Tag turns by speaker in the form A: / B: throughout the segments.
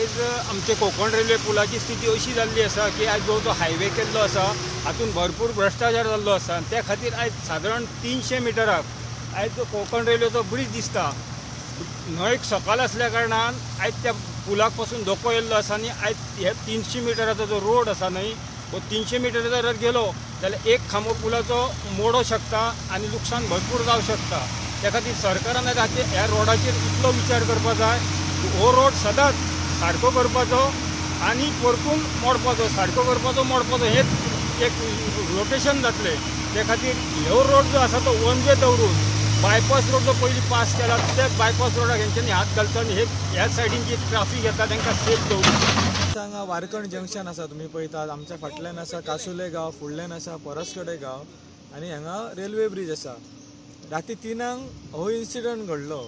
A: आयज आमचे कोकण रेल्वे पुलाची स्थिती अशी जाल्ली आसा की आयज जो हायवे केल्लो आसा हातून भरपूर भ्रश्टाचार जाल्लो आसा आनी त्या खातीर आयज सादारण 300 मिटराक आयज जो कोकण रेल्वेचो ब्रिज दिसता न्हंयक सकल असल्या कारणान आयज त्या पुलाक पासून धोको येल्लो आसा आनी आयज हे 300 मिटराचो जो रोड आसा न्हय तो 300 मिटर जर गेलो जाल्यार एक खांबो पुलाचो मोडो शकता आनी लुकसाण भरपूर जावं शकता। त्या खातीर सरकारान ह्या रोडाचेर इतलो विचार करपा जाय हो रोड सदांच सारको करपाचो आनी परतून मोडपाचो, सारको करपाचो मोडपाचो हेच एक रोटेशन जातलें। त्या खातीर हो रोड जो आसा तो वन वे दवरून बायपास रोड जो पयलीं पास केला त्या बायपास रोडाक हेंच्यांनी हात घालचो आनी ह्या सायडीन जी ट्राफीक येता तांकां सेफ दवरचो।
B: हांगा वारकण जंक्शन आसा, तुमी पळयतात आमच्या फाटल्यान आसा कासुले गांव, फुडल्यान आसा परसकडे गांव आनी हांगा रेल्वे ब्रिज आसा। राती 3 हो इन्सिडंट घडलो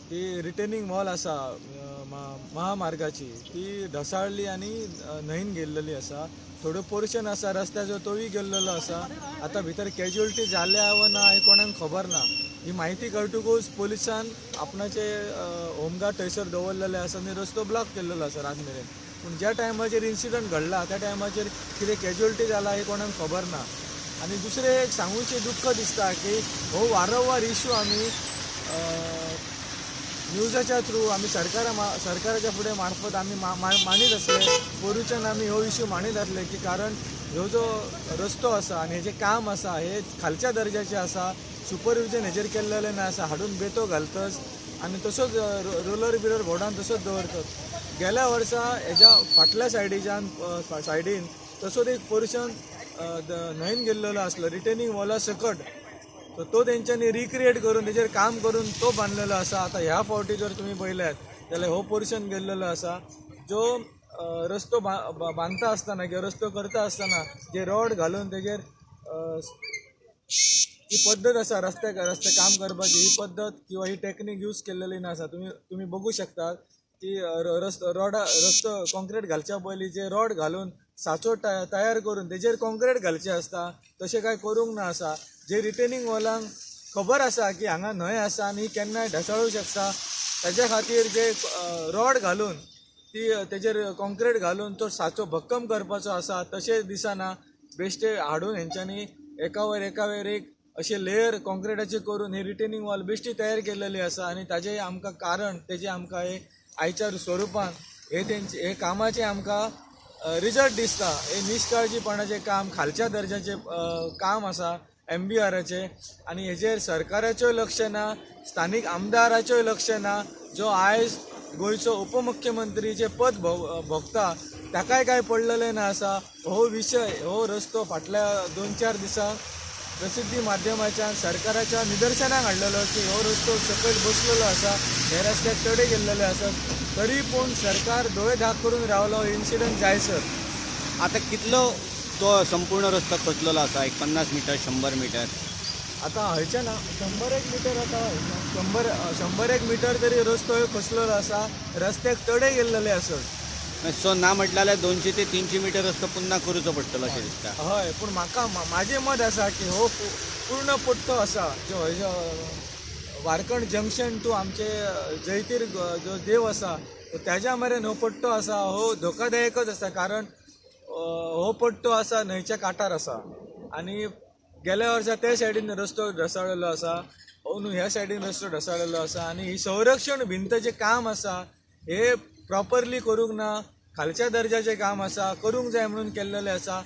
B: की रिटर्निंग वॉल आसा महामार्गाची ती ढसाळली आनी न्हंयन गेल्लेली आसा। थोड्यो पोर्शन आसा रस्त्याचो तोय गेल्लेलो आसा। आतां भितर कॅज्युअलिटी जाल्या वा ना हे कोणाक खबर ना। ही म्हायती कळटकूच पोलिसान आपणाचे होमगार्ड थंयसर दवरलेले आसा आनी रस्तो ब्लॉक केल्लो आसा रात मेरेन। पूण ज्या टायमाचेर इन्सिडंट घडला त्या टायमाचेर कितें कॅज्युअलिटी जाला हे कोणाक खबर ना। आनी दुसरें एक सांगूचें दुख्ख दिसता की हो वारंवार इश्यू आमी न्यूजाच्या थ्रू आमी सरकाराच्या फुडें मार्फत आमी मांडीत आसले। पोरुच्यान आमी हो इश्यू मांडीत आसले की कारण ह्यो जो रस्तो आसा आनी हेजें काम आसा हे खालच्या दर्जाचें आसा, सुपरविजन हेजेर केल्लेलें ना आसा, हाडून बेतो घालतस आनी तसोच रोलर बिलर बोर्डान तसोच दवरतत। गेल्या वर्सा हेज्या फाटल्या सायडीन तसोच एक पोर्शन न्हंयन गेल्लेलो आसलो रिटर्निंग वॉला सकट, तो तेंच्यांनी रिक्रिएट करून तेजेर काम करून तो बांदलेलो आसा। आतां ह्या फावटी जर तुमी पळयल्यात जाल्यार हो पोर्शन गेल्लेलो आसा जो रस्तो बांदता आसतना किंवा रस्तो करता आसतना जे रॉड घालून तेजेर ही पद्दत आसा रस्ते काम करपाची, ही पद्दत किंवा ही टेक्नीक यूज केल्लेली ना आसा। तुम्ही बघू शकतात की रस्तो कॉन्क्रीट घालच्या पयलीं जे रॉड घालून साचो तयार करून तेजेर कॉन्क्रीट घालचे आसता तशें कांय करूंक ना आसा। जे रिटर्निंग वॉलांक खबर आसा की हांगा न्हंय आसा आनी केन्नाय ढासळूं शकता, ताच्या खातीर जे रॉड घालून तेजेर कॉन्क्रीट घालून तो साचो भक्कम करपाचो आसा तशें दिसना। बेश्टे हाडून हेंच्यांनी एका वयर एक अशे लेयर कॉन्क्रिटाचे करून ही रिटर्निंग वॉल बेश्टी तयार केल्लेली आसा आनी ताजें आमकां कारण तेजें आमकां हे आयच्या स्वरुपान हे कामाचें आमकां रिजल्ट दिसता। हे निश्काळजीपणाचें काम, खालच्या दर्जाचें काम आसा MBRचे आनी हेजेर सरकाराचें लक्ष ना, स्थानीक आमदाराचें लक्ष ना। जो आयज गोंयचो उपमुख्यमंत्रीचें पद भोगता ताकाय काय पडलेलें ना आसा। हो विशय, हो रस्तो फाटल्या 2-4 दिसां प्रसिद्धी माध्यमांच्यान सरकाराच्या निदर्शनाक हाडलेलो की हो रस्तो सकयल बसलेलो आसा, हे रस्त्याक तडे गेल्लेले आसात, तरी पूण सरकार दोळे धाक करून रावलो इन्सिडंट जायसर।
C: आता कितलो तो संपूर्ण रस्तो खचलेलो आसा? एक 50 मीटर 100 मीटर?
B: आता हयच्या ना 100-1 मीटर, आता 100-1 मीटर तरी रस्तो खचलेलो आसा, रस्त्याक तडे गेल्लेले आसत।
C: सो ना म्हटल्यार 200 ते 300 मीटर रस्तो पुन्हा करूचो पडटलो अशें दिसता।
B: हय, पूण म्हाजें मत आसा की हो पूर्ण पट्टो आसा जो वारकण जंक्शन टू आमचे जैतीर जो देव आसा त्याच्या मेरेन हो पट्टो आसा हो धोकादायकच आसा। कारण हो पट्टो आसा न्हंयच्या कांठार आसा आनी गेल्या वर्सा त्या सायडीन रस्तो ढासळलेलो आसा, अंदू ह्या सायडीन रस्तो ढासळलेलो आसा आनी ही संरक्षण भिंत जे काम आसा हे प्रॉपरली करूंक ना, खालच्या दर्जाचें काम आसा, करूंक जाय म्हणून केल्लेलें आसा।